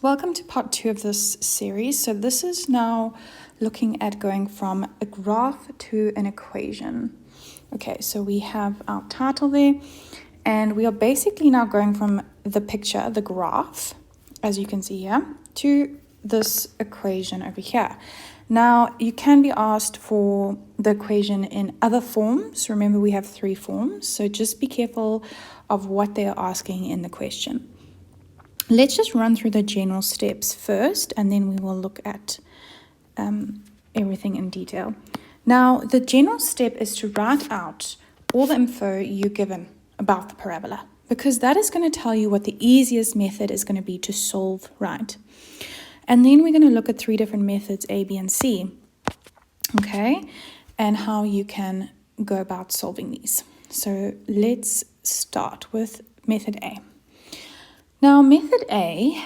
Welcome to part 2 of this series. So this is now looking at going from a graph to an equation. Okay, so we have our title there, and we are basically now going from the picture, the graph, as you can see here, to this equation over here. Now, you can be asked for the equation in other forms. Remember, we have 3 forms, so just be careful of what they are asking in the question. Let's just run through the general steps first, and then we will look at everything in detail. Now, the general step is to write out all the info you're given about the parabola, because that is going to tell you what the easiest method is going to be to solve right. And then we're going to look at 3 different methods, A, B, and C, okay, and how you can go about solving these. So let's start with method A. Now, method A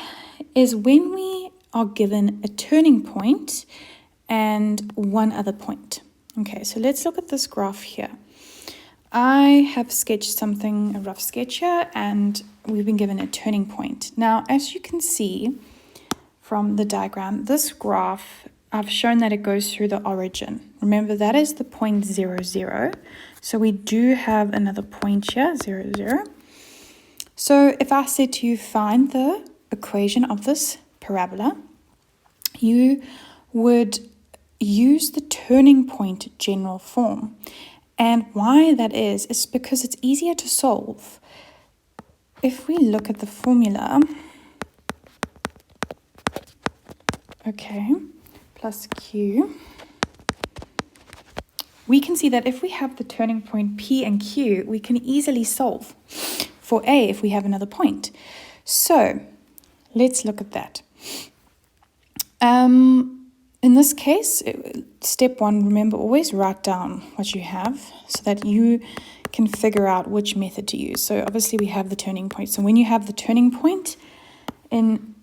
is when we are given a turning point and one other point. Okay, so let's look at this graph here. I have sketched something, a rough sketch here, and we've been given a turning point. Now, as you can see from the diagram, this graph, I've shown that it goes through the origin. Remember, that is the point 0, 0. So we do have another point here, 0, 0. So if I said to you, find the equation of this parabola, you would use the turning point general form. And why that is because it's easier to solve. If we look at the formula, okay, plus Q, we can see that if we have the turning point P and Q, we can easily solve for A if we have another point. So let's look at that. In this case, step 1, remember, always write down what you have so that you can figure out which method to use. So obviously we have the turning point. So when you have the turning point, in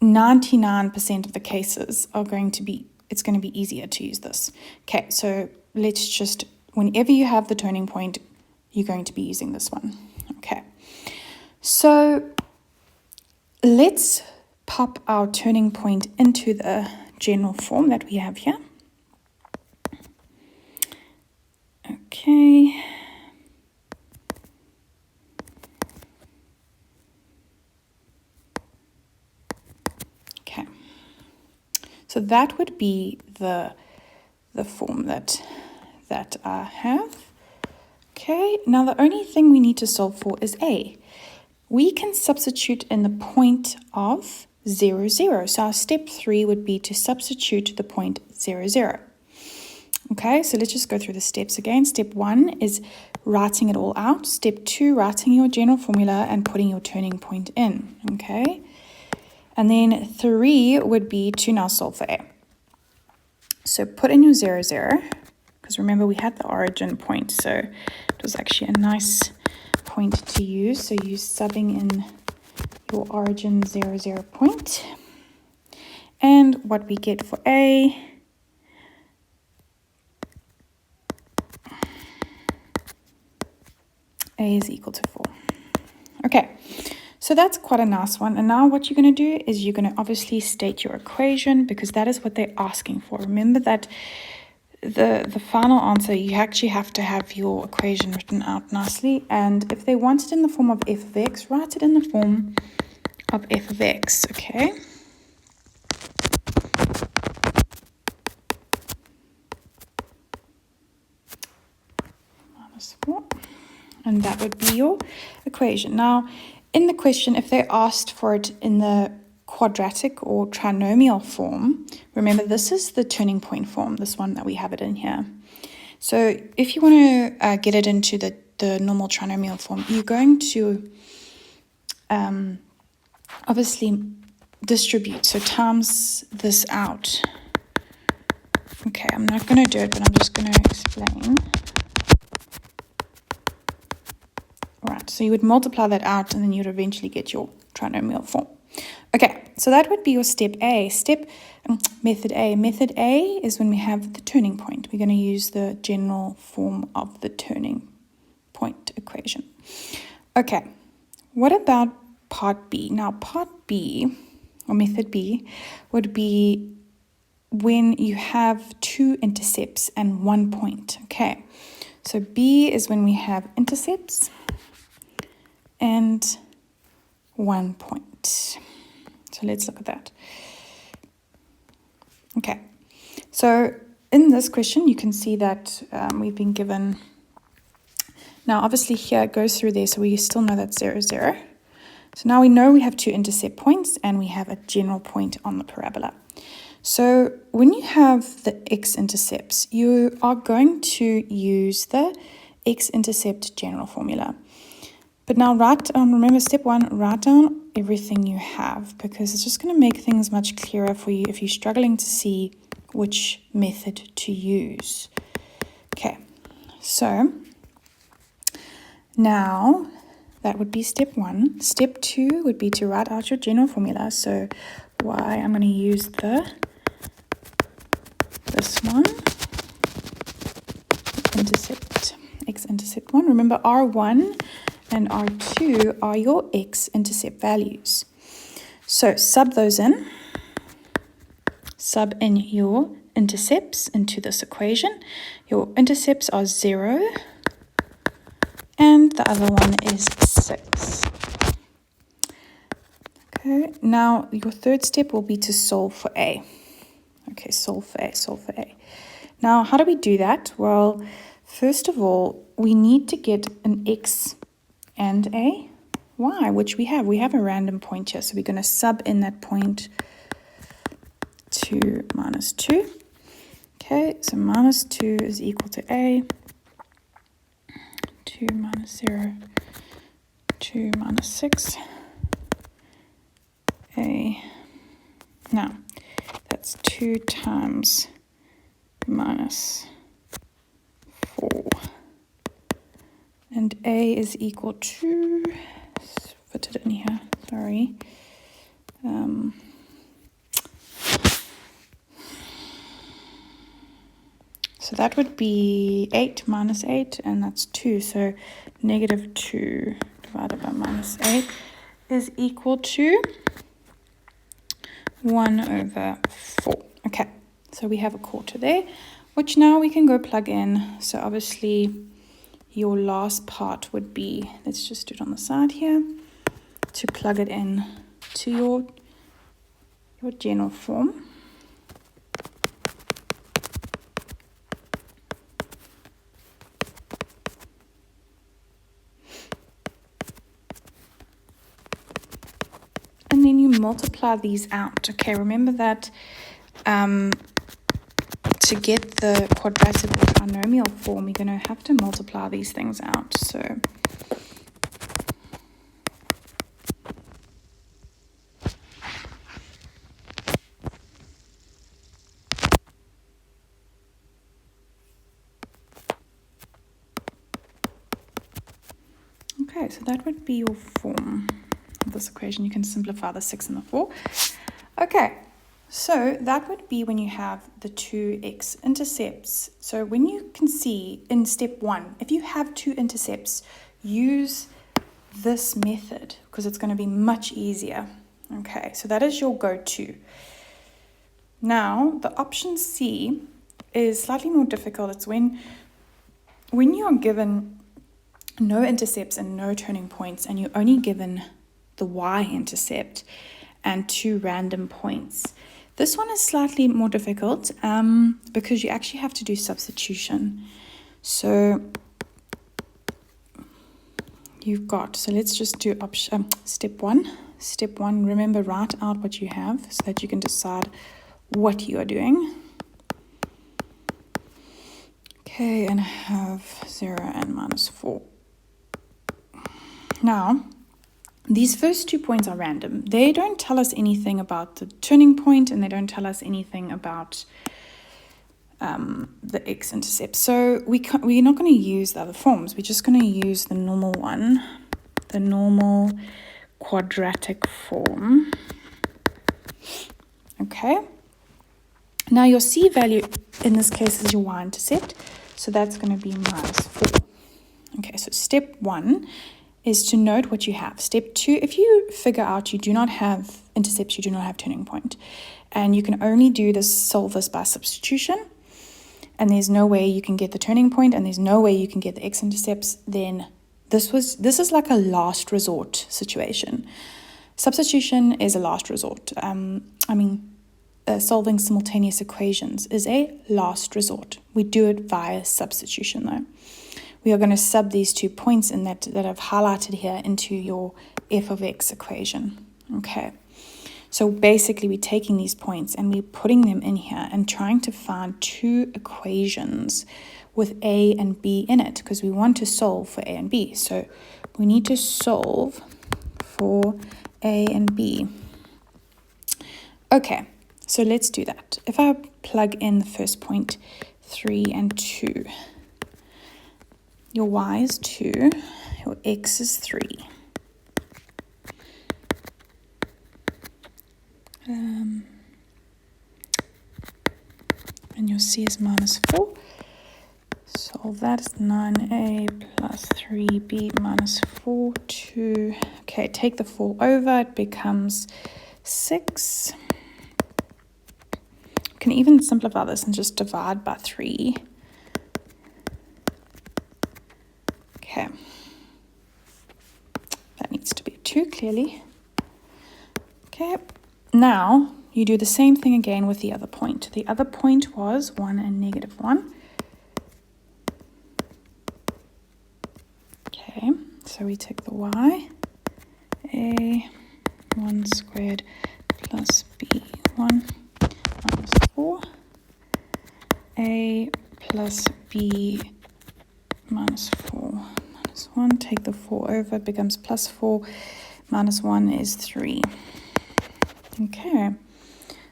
99% of the cases it's going to be easier to use this. Okay, so let's just, whenever you have the turning point, you're going to be using this one. Okay, so let's pop our turning point into the general form that we have here. Okay. Okay. So that would be the form that I have. Okay, now the only thing we need to solve for is A. We can substitute in the point of 0, 0. So our step 3 would be to substitute the point 0, 0. Okay, so let's just go through the steps again. Step 1 is writing it all out. Step 2, writing your general formula and putting your turning point in. Okay, and then 3 would be to now solve for A. So put in your 0, 0. Because remember, we had the origin point, so it was actually a nice point to use. So you're subbing in your origin 0, 0 point. And what we get for A is equal to 4. Okay, so that's quite a nice one. And now what you're going to do is you're going to obviously state your equation, because that is what they're asking for. Remember that the final answer, you actually have to have your equation written out nicely, and if they want it in the form of f of x, write it in the form of f of x, okay? Minus 4, and that would be your equation. Now, in the question, if they asked for it in the quadratic or trinomial form, remember this is the turning point form, this one that we have it in here. So if you want to get it into the normal trinomial form, you're going to obviously distribute, so times this out. Okay, I'm not going to do it, but I'm just going to explain. All right, so you would multiply that out, and then you'd eventually get your trinomial form. Okay, so that would be your step A. Method A. Method A is when we have the turning point. We're going to use the general form of the turning point equation. Okay, what about part B? Now, part B or method B, would be when you have two intercepts and 1 point. Okay, so B is when we have intercepts and 1 point. So let's look at that. Okay, so in this question, you can see that we've been given, now obviously here it goes through there, so we still know that's 0, 0. So now we know we have two intercept points and we have a general point on the parabola. So when you have the x-intercepts, you are going to use the x-intercept general formula. But now remember step 1, write down everything you have, because it's just going to make things much clearer for you if you're struggling to see which method to use. Okay, so now that would be step 1. Step 2 would be to write out your general formula. So I'm going to use this one, x-intercept 1. Remember R1 and R2 are your x-intercept values. So sub those in. Sub in your intercepts into this equation. Your intercepts are 0 and the other one is 6. Okay, now your third step will be to solve for A. Okay, solve for A. Now, how do we do that? Well, first of all, we need to get an x and a y, which we have. We have a random point here, so we're going to sub in that point 2 minus 2. Okay, so minus 2 is equal to a, 2 minus 0, 2 minus 6, a. Now, that's 2 times minus 4. And a is equal to, put it in here, sorry. So that would be 8 minus 8, and that's 2. So negative 2 divided by minus 8 is equal to 1/4. Okay, so we have a quarter there, which now we can go plug in. So obviously your last part would be, let's just do it on the side here, to plug it in to your general form. And then you multiply these out. Okay, remember that to get the quadratic or trinomial form, you're going to have to multiply these things out. So okay, so that would be your form of this equation. You can simplify the 6 and the 4. Okay, so that would be when you have the two x-intercepts. So when you can see in step 1, if you have two intercepts, use this method because it's going to be much easier. Okay, so that is your go-to. Now, the option C is slightly more difficult. It's when you are given no intercepts and no turning points, and you're only given the y-intercept and 2 random points. This one is slightly more difficult because you actually have to do substitution. So you've got, so let's just do step 1. Step 1, remember, write out what you have so that you can decide what you are doing. Okay, and I have 0 and minus 4. Now, these first 2 points are random. They don't tell us anything about the turning point, and they don't tell us anything about the x-intercept. So we're not going to use the other forms. We're just going to use the normal one, the normal quadratic form. Okay. Now your c value in this case is your y-intercept, so that's going to be minus 4. Okay, so step 1 is to note what you have. Step 2, if you figure out you do not have intercepts, you do not have turning point. And you can only solve this by substitution. And there's no way you can get the turning point, and there's no way you can get the x-intercepts. Then this is like a last resort situation. Substitution is a last resort. Solving simultaneous equations is a last resort. We do it via substitution though. We are going to sub these 2 points in that I've highlighted here into your f of x equation. Okay. So basically we're taking these points and we're putting them in here and trying to find 2 equations with a and b in it, because we want to solve for a and b. So we need to solve for a and b. Okay, so let's do that. If I plug in the first point, 3 and 2, your y is 2, your x is 3. And your c is minus 4. Solve that is 9a plus 3b minus 4, 2. Okay, take the 4 over, it becomes 6. You can even simplify this and just divide by 3. Okay. That needs to be a 2, clearly. Okay. Now, you do the same thing again with the other point. The other point was 1 and negative 1. Okay, so we take the y, a 1 squared plus b 1 minus 4, a plus b minus 4 minus 1. Take the 4 over, it becomes plus 4, minus 1 is 3. Okay,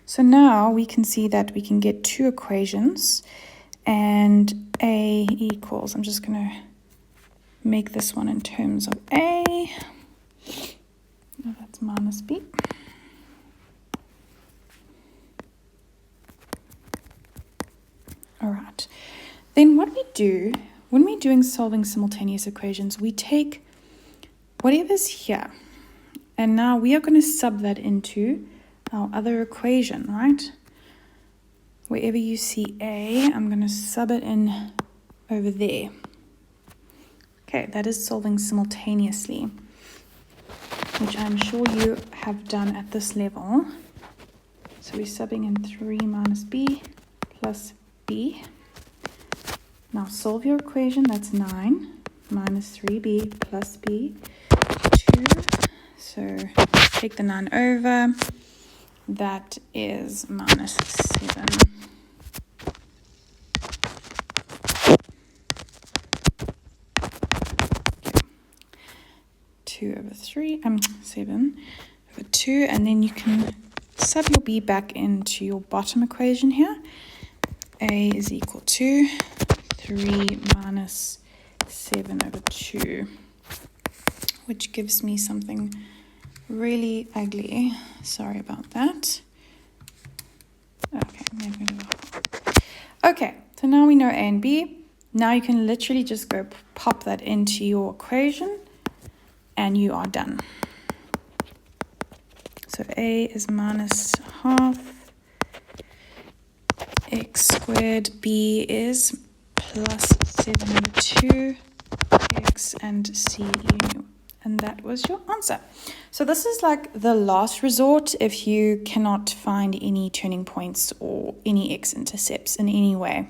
so now we can see that we can get 2 equations, and a equals, I'm just going to make this one in terms of a, that's minus b. All right, then what we do, when we're doing solving simultaneous equations, we take whatever's here, and now we are going to sub that into our other equation, right? Wherever you see a, I'm going to sub it in over there. Okay, that is solving simultaneously, which I'm sure you have done at this level. So we're subbing in 3 minus b plus b. Now solve your equation, that's 9 minus 3b plus b, 2. So take the 9 over. That is minus 7. Okay. 2 over 3, 7 over 2, and then you can sub your b back into your bottom equation here. A is equal to 3 minus 7 over 2, which gives me something really ugly. Sorry about that. Okay, so now we know a and b. Now you can literally just go pop that into your equation and you are done. So a is minus half x squared, b is plus 7 over 2 x, and c union. And that was your answer. So this is like the last resort if you cannot find any turning points or any x-intercepts in any way.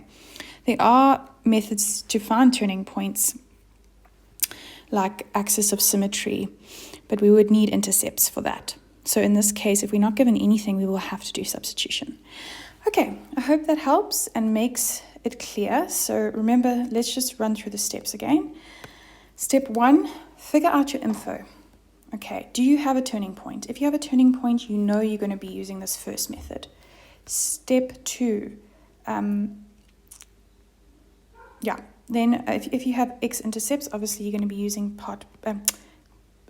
There are methods to find turning points like axis of symmetry, but we would need intercepts for that. So in this case, if we're not given anything, we will have to do substitution. Okay, I hope that helps and makes it clear. So remember, let's just run through the steps again. Step 1, figure out your info. Okay, do you have a turning point? If you have a turning point, you know you're going to be using this first method. Step 2, then if you have x-intercepts, obviously you're going to be using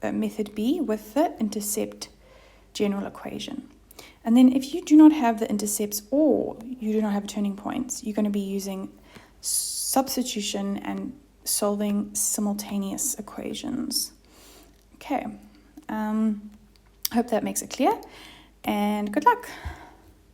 method B with the intercept general equation. And then if you do not have the intercepts or you do not have turning points, you're going to be using substitution and solving simultaneous equations. Okay, I hope that makes it clear, and good luck.